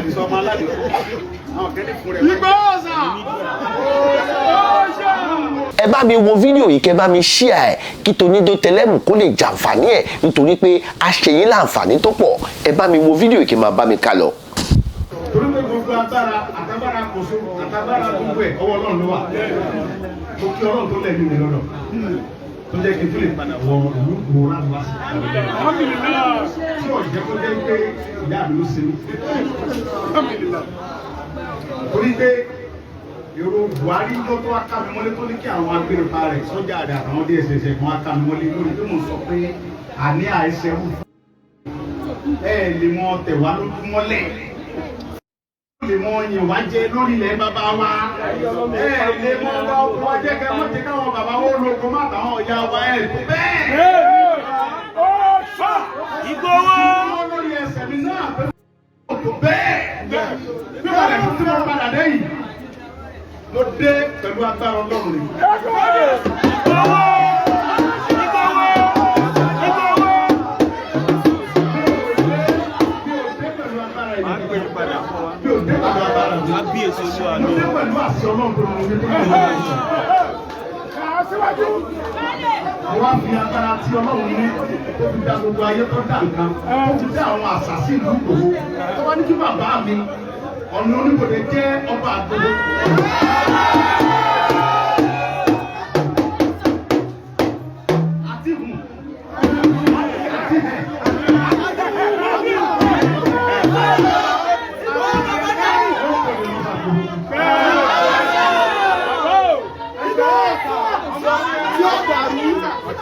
àdìsọ ọmọ aládùn àwọn kẹ́lẹ́ fún rẹ̀. ẹ bá mi wo fídíò yìí kẹ́ bá mi share ẹ̀ kí Tonídó Tẹlẹ́mù kó lè jàǹfààní ẹ̀ nítorí pé a ṣe yín láǹfààní tó pọ̀. ẹ bá mi wo fídíò yìí kẹ́ máa bá mi ká lọ. torí pé gbogbo agbára àtàgbára kòso àtàgbára gbogbo ẹ̀ ọwọ́ Ọlọ́run ló wà. mo kí Ọlọ́run tó lẹ́nu mi lọ́dọ̀ tó jẹ́ kí n tó lè padà wọ ìlú ìgbòho láti wá sí tí ọ̀jẹ́ tó jẹ́ pé ìyá mi ló ṣe mí. torí pé èrò Buhari ló tó wá ká mi mọ́lé tó ní kí àwọn agbèrèpa rẹ̀ sọ́jà rẹ̀ àtàwọn DSS kan wá ká mi mọ́lé lórí pé mo sọ pé àní àìsẹ̀ wù lè mọ tẹ̀wá lójú mọ́lẹ̀ lè mọ yìn wá jẹ lórí ilẹ̀ bàbá wa lè mọ wá jẹ́ kẹ́ mọ́ jẹ́ káwọn bàbá wo lóko má tàwọn ọ̀yà wa tó bẹ́ẹ̀. Ìgbòho lórí ẹsẹ̀ mi náà pé tó bẹ́ẹ̀ bí wàá lẹ́nu tí wọ́n padà dé yìí mo dé pẹ̀lú agbára Ọlọ́run rẹ̀. Wọ́n fi agbára tí Ọlọ́run ní tó fi dá gbogbo ayé tó dá nǹkan tó fi dá àwọn àṣàsí ìlú Ìgbòho tó wá ní kí bàbá mi ọ̀nà oníbodè jẹ́ ọba àgbòho.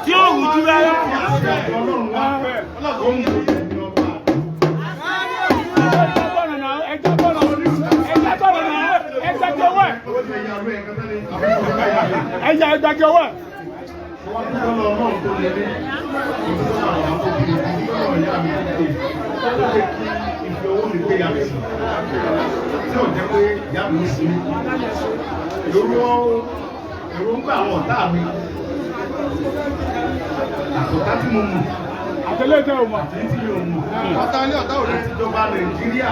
Tí ó wù jú rárá. Ẹja ìgbàjọ wà. Èròǹgbà àwọn ọ̀tá mi àtọ̀tá tí mo mọ̀ àtẹlẹ́tẹ̀ ọmọ àti tí mi ò mọ̀ ọ̀tá ilé ọ̀tá òní ti jọba Nàìjíríà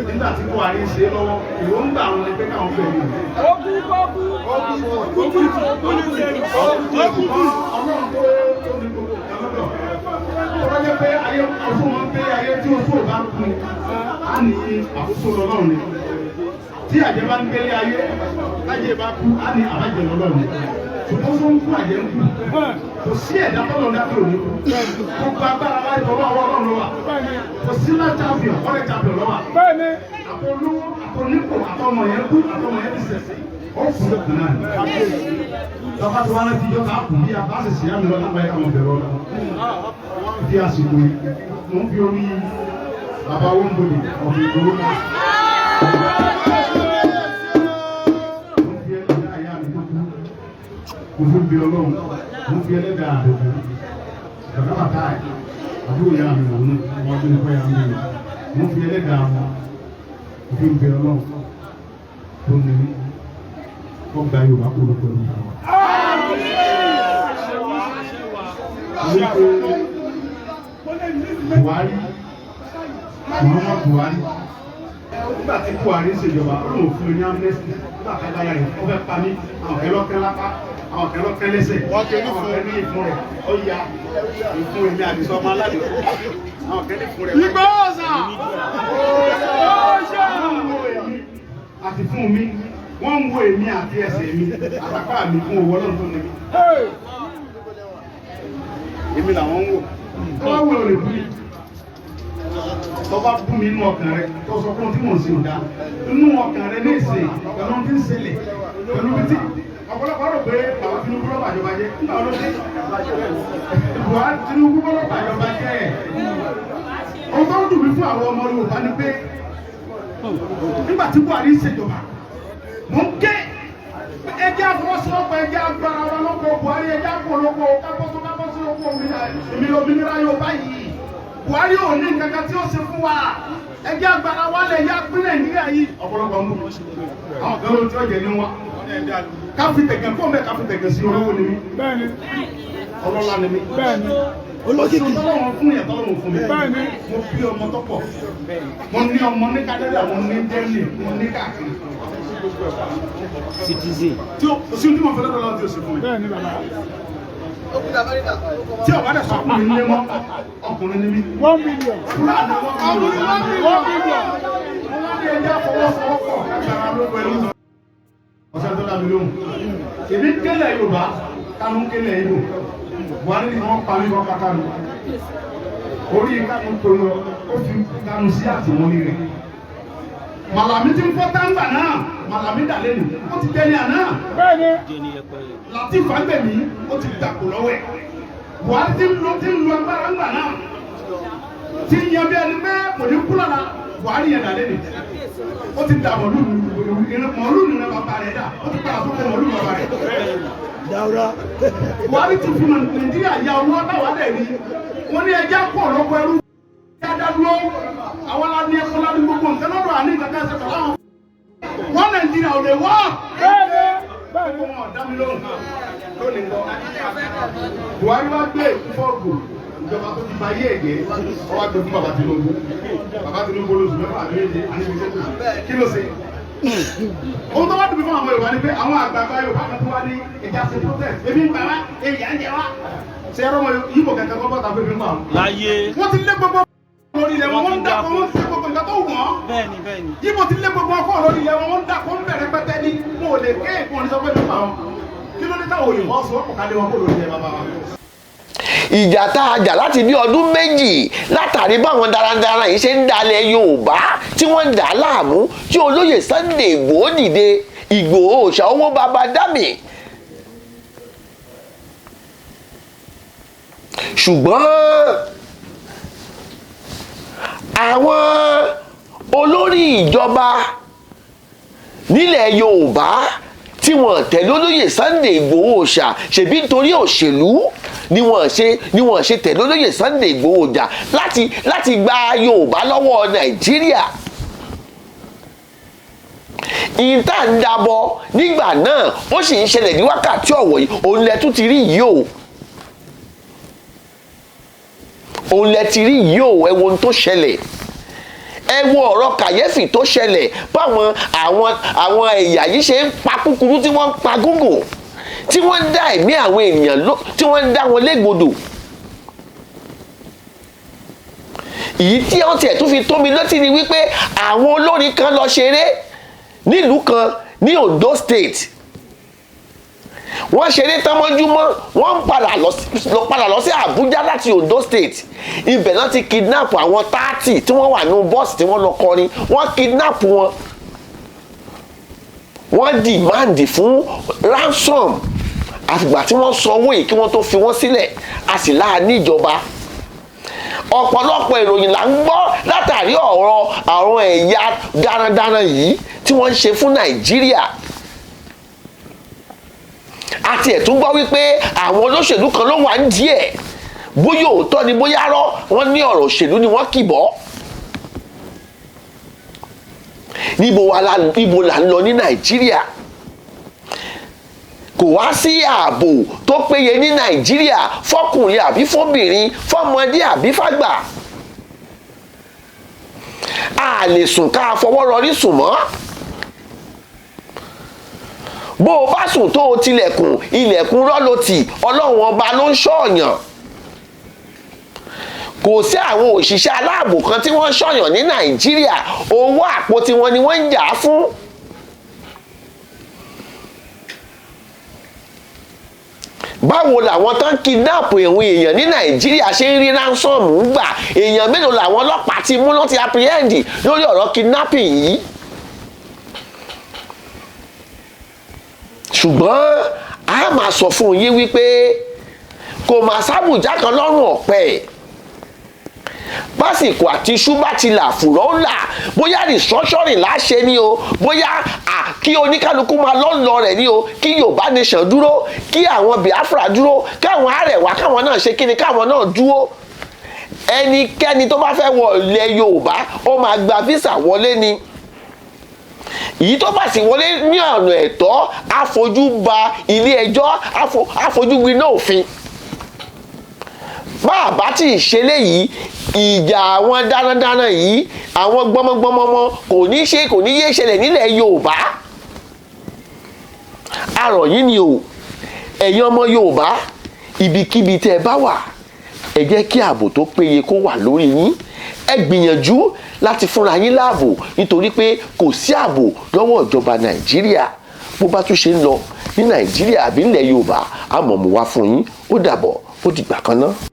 nígbà tí Buhari ń ṣe lọ́wọ́ èròǹgbà àwọn ni pé káwọn fẹ́ mi. Ọlọ́run tó ní gbogbo ìkànnọ́dọ̀ wọ́n jẹ́ pé ayé ọ̀fun wọn pé ayé tí ó fò bá kú á ní àkóso Ọlọ́run ni tí àjẹ́ bá ń gbélé ayé lájẹ́ bá kú á ní àbájẹ́ Ọlọ́run ṣùgbọ́n tó ń kú àjẹ́ ń kú kò sí ẹ̀dá tọ́lọ̀ dábì òní gbogbo agbára láì tọ́lọ́ ọwọ́ Ọlọ́run ló wà kò sí náà champion ọ̀rẹ́ champion ló wà àtọ́lówó àtọ́nípò àtọ́mọ yẹn kú àtọ́mọ yẹn ti sẹ̀sẹ̀ ó fún lókun náà tọ́ba tó wá láti yọ ká kù bí a bá sì sí àmì lọ́la báyìí káwọn bẹ̀rẹ̀ ọ̀la bí àsìkò yìí mo ń fi orí bàbá owó ń bòde ọ̀gbìn ìgbòho náà. Mo fi bí Ọlọ́run mo fi ẹlẹ́dàá àdókò bàbá bàtà ẹ̀ àbúrò yà mí wò ní wọ́n tó ní kọ́ yà mí wò mo fi ẹlẹ́dàá wọn mo fi bí Ọlọ́run tó ní wọ́n gba Yorùbá kó ló pẹ̀lú ìgbà wa. Buhari Muhammad Buhari nígbà tí Buhari ń ṣèjọba ó lóun fún mi ní amnesty nígbà tí agbára rẹ̀ ó fẹ́ pa mí àwọn kẹlọ́kẹ́ lápá àwọn kẹlọ́kẹ́ lẹ́sẹ̀ àwọn kẹlẹ́ ní ìfún rẹ̀ ó ya ìfún èmi àdìsọ ọmọ aládùn àwọn kẹlẹ́ ìfún rẹ̀. Ìgbòho àti fún mi wọ́n ń wo èmi àti ẹsẹ̀ mi àtàkà mi fún owó Ọlọ́run tó ní mi. Èmi làwọn ń wò. Wọ́n wò lè bí tọ́ba bú mi inú ọkàn rẹ tó sọ fún tí mò ń ṣe òdá inú ọkàn rẹ ní ìsè pẹ̀lú tí ń ṣẹlẹ̀ pẹ̀lú tí ọ̀pọ̀lọpọ̀ rò pé àwọn Tinubu lọ́pàá ìjọba jẹ́ nígbà wọn ló dé Buhari Tinubu lọ́pàá ìjọba jẹ́ ẹ̀. Ohun tó ń dùn mí fún àwọn ọmọ Yorùbá ni pé nígbà tí Buhari ń ṣèjọba mò ń ké ẹjẹ́ àfọwọ́sowọ́pọ̀ ẹjẹ́ agbára wa lọ́pọ̀ Buhari ẹjẹ́ àpòlọpọ̀ kápọ́sí oko òmìnira Yorùbá yìí. Buhari ò ní nǹkan tí ó ṣe fún wa ẹjẹ́ agbára wa lẹ̀ yá pín Nàìjíríà yìí ọ̀pọ̀lọpọ̀ ń bù àwọn kan ló tí ó jẹ ní wa káfí tẹ̀gẹ̀ fún mẹ́ káfí tẹ̀gẹ̀ sí olówó ni mí ọlọ́lá ni mí olókìkí tọ́lọ́wọ́n fún yẹn tọ́lọ́wọ́n fún mi. Mo bí ọmọ tó pọ̀. Mo ní ọmọ ní kádẹ́dà, mo ní dẹ́lì, mo ní káàkiri. Citizen. Tí o sí ní mo fẹ́ lọ́dọ̀ lọ́wọ́ tí o sì fún mi. Tí o bá dẹ̀ sọ ọkùnrin ní mọ́, ọkùnrin ní mi. 1 million. Fúlàní ọkùnrin 1 million. Mo wá ní ẹjẹ́ àfọwọ́sowọ́pọ̀ kára ló pẹ̀lú. Ọ̀sẹ̀ tó dá mi lóhùn. Èmi kélé Yorùbá, Kánú kélé Ìgbò. Buhari ni wọ́n pa mí kọ́ kátà mi. Orí Kánú tó lọ, ó fi Kánú sí àtìmọ́lé rẹ̀. Màlàmí ti ń fọ́ táǹgbà náà, Màlàmí dà lẹ́nu, ó ti tẹ́lẹ̀ àná. Bẹ́ẹ̀ni. Latif Fagbemi, ó ti dàpọ̀ lọ́wọ́ ẹ̀. Buhari ti ń lo agbára ńgbà náà. Ti ń yan bí ẹni pé kò ní kú lọ́la, Buhari yẹn dà lẹ́nu. Ó ti dà mọ̀lú nínú bàbá rẹ̀ dà, ó ti padà tó kọ mọ̀lú bàbá rẹ̀. Dáúrà. Buhari ti fi Nàìjíríà ya owó táwa dẹ̀ rí. Wọ́n ní ẹjẹ́ pọ̀ lọ́kọ̀ ẹrú. Dádúró, àwọn aláàbí ẹ̀kọ́ lábí gbogbo nǹkan lọ́dọ̀ àní ìgbàgbà ẹsẹ̀ pẹ̀lú àwọn. Wọ́n Nàìjíríà ò lè wọ́. Bẹ́ẹ̀ni wọn ọ̀dá mi lóhùn lónìí lọ. Buhari wá gbé fọ́ọ̀gù ìjọba tó ti ba ayé ẹ̀gẹ́, wọ́n wá gbé fún bàbá Tinubu. Bàbá Tinubu lóṣù mẹ́fà méje àníbi tó kí ló ṣe? Ohun tó wá dùn fún àwọn Yorùbá ni pé àwọn àgbààgbà Yorùbá kan tó wá ní ìjà ṣe protest. Ebi ń gbà wá, ebi à ń jẹ wá. Ṣé ẹ̀rọ ọmọ Yíbò kẹ̀kẹ́ kọ́ bọ́ta pé ebi ń pa wọn? Láyé. Wọ́n ti lé gbogbo lórí ilẹ̀ wọn, wọ́n ń dàpọ̀, wọ́n ń ṣe gbogbo nǹkan tó wù wọ́n. Bẹ́ẹ̀ni. Yíbò ti lé gbogbo ọkọ̀ lórí ilẹ̀ wọn, wọ́n ń dàpọ̀, ń bẹ̀rẹ̀ pẹ́tẹ́ ní mo ò lè ké ìfún ọ̀nìṣọ́ pé nípa wọn. Kí ló dé táwọn òyìnbó sọ ọ̀pọ̀ kálé wọn kó lórí ilẹ̀ bàbá wa? ìjà tá a jà láti bí ọdún méjì látàrí báwọn darandaran yìí ṣe ń dalẹ̀ Yorùbá tí wọ́n ń dà á láàmú tí olóyè Sunday Igboho dìde Ìgbòho òòṣà owó baba dámì. Ṣùgbọ́n àwọn olórí ìjọba nílẹ̀ Yorùbá tí wọ́n tẹ̀lé olóyè Sunday Igboho òòṣà ṣèbí nítorí òṣèlú ni wọ́n ṣe tẹ̀lé olóyè Sunday Igboho jà láti gba Yorùbá lọ́wọ́ Nàìjíríà. ìta ń dabọ nígbà náà ó sì ń ṣẹlẹ̀ ní wákàtí ọ̀wọ̀ yìí òun lẹ tún ti rí yìí o òun lẹ ti rí yìí o ẹ wo ohun tó ṣẹlẹ̀ ẹ wo ọ̀rọ̀ kàyéfì tó ṣẹlẹ̀ báwọn àwọn ẹ̀yà yìí ṣe ń pa kúkúrú tí wọ́n ń pa gúngùn tí wọ́n ń dá ẹ̀mí àwọn ènìyàn tí wọ́n ń dá wọn légbodò. èyí tí wọ́n tiẹ̀ tún fi tó mi létí ni wípé àwọn olórin kan lọ ṣeré nílùú kan ní Ondo State wọ́n ṣeré tán mọ́júmọ́ wọ́n ń padà lọ sí Àbújá láti Ondo State ibẹ̀ náà ti kidnap àwọn 30 tí wọ́n wà nínú bọ́ọ̀sì tí wọ́n lọ kọrin wọ́n kidnap wọn wọ́n dìmáàndì fún ransom àtìgbà tí wọ́n sanwó yìí kí wọ́n tó fi wọ́n sílẹ̀ a sì láà níjọba ọ̀pọ̀lọpọ̀ ìròyìn là ń gbọ́ látàrí ọ̀rọ̀ àwọn ẹ̀yà darandaran yìí tí wọ́n ń ṣe fún Nàìjíríà àti ẹ̀tún gbọ́ wípé àwọn olóṣèlú kan ló wà ń díẹ̀ bóyá òótọ́ ni bóyá rọ́ wọ́n ní ọ̀rọ̀ òṣèlú ni wọ́n kìbọ́ níbo là ń lọ ní Nàìjíríà kò wá sí ààbò tó péye ní Nàìjíríà fọkùnrin àbí fọbìnrin fọmọdé àbí fàgbà a lè sùn ká fọwọ́ rọrí sùn mọ́ bó o bá sùn tó o tilẹ̀kùn ilẹ̀kùn rọ́lọ́tì Ọlọ́run ọba ló ń ṣọ́ọ̀yàn kò sí àwọn òṣìṣẹ́ aláàbò kan tí wọ́n ṣọ́yàn ní Nàìjíríà owó àpò tiwọn ni wọ́n ń jà á fún. báwo làwọn tán kidnap àwọn èèyàn ní Nàìjíríà ṣe ń rí ransom ń gbà èèyàn mélòó làwọn ọlọ́pàá ti mú lọ́ti apprehend lórí ọ̀rọ̀ kidnapping yìí. ṣùgbọ́n a máa sọ fún yín wípé kò máa sábùjá kan lọ́rùn ọ̀pẹ básìkò àti ṣúbà ti là fùrọ̀ ńlà bóyá restructuring láṣẹ ni o bóyá kí oníkálukú máa lọ́nlọ rẹ̀ ni o kí Yorùbá nation dúró kí àwọn Biafra dúró káwọn Arẹwà káwọn náà ṣe kíni káwọn náà dúró ẹnikẹ́ni tó bá fẹ́ wọ ilẹ̀ Yorùbá ó máa gba visa wọlé ni èyí tó bá sì wọlé ní ọ̀nà ẹ̀tọ́ àfojú ba ilé ẹjọ́ àfojú gbiná òfin bá a bá tí ì ṣe léyìí ìjà àwọn dáradára yìí àwọn gbọmọgbọmọ kò ní yé ṣẹlẹ̀ nílẹ̀ Yorùbá. Àrọ̀ yìí ni o ẹ̀yin ọmọ Yorùbá ibikíbi tẹ́ ẹ bá wà ẹ jẹ́ kí ààbò tó péye kó wà lórí yín. Ẹ gbìyànjú láti fúnra yín láàbò nítorí pé kò sí ààbò lọ́wọ́ ìjọba Nàìjíríà. Bó bá tún ṣe ń lọ ní Nàìjíríà àbí nílẹ̀ Yorùbá àmọ́ mo wá fún yín. Ó dàbọ̀, ó dìgbà kan náà.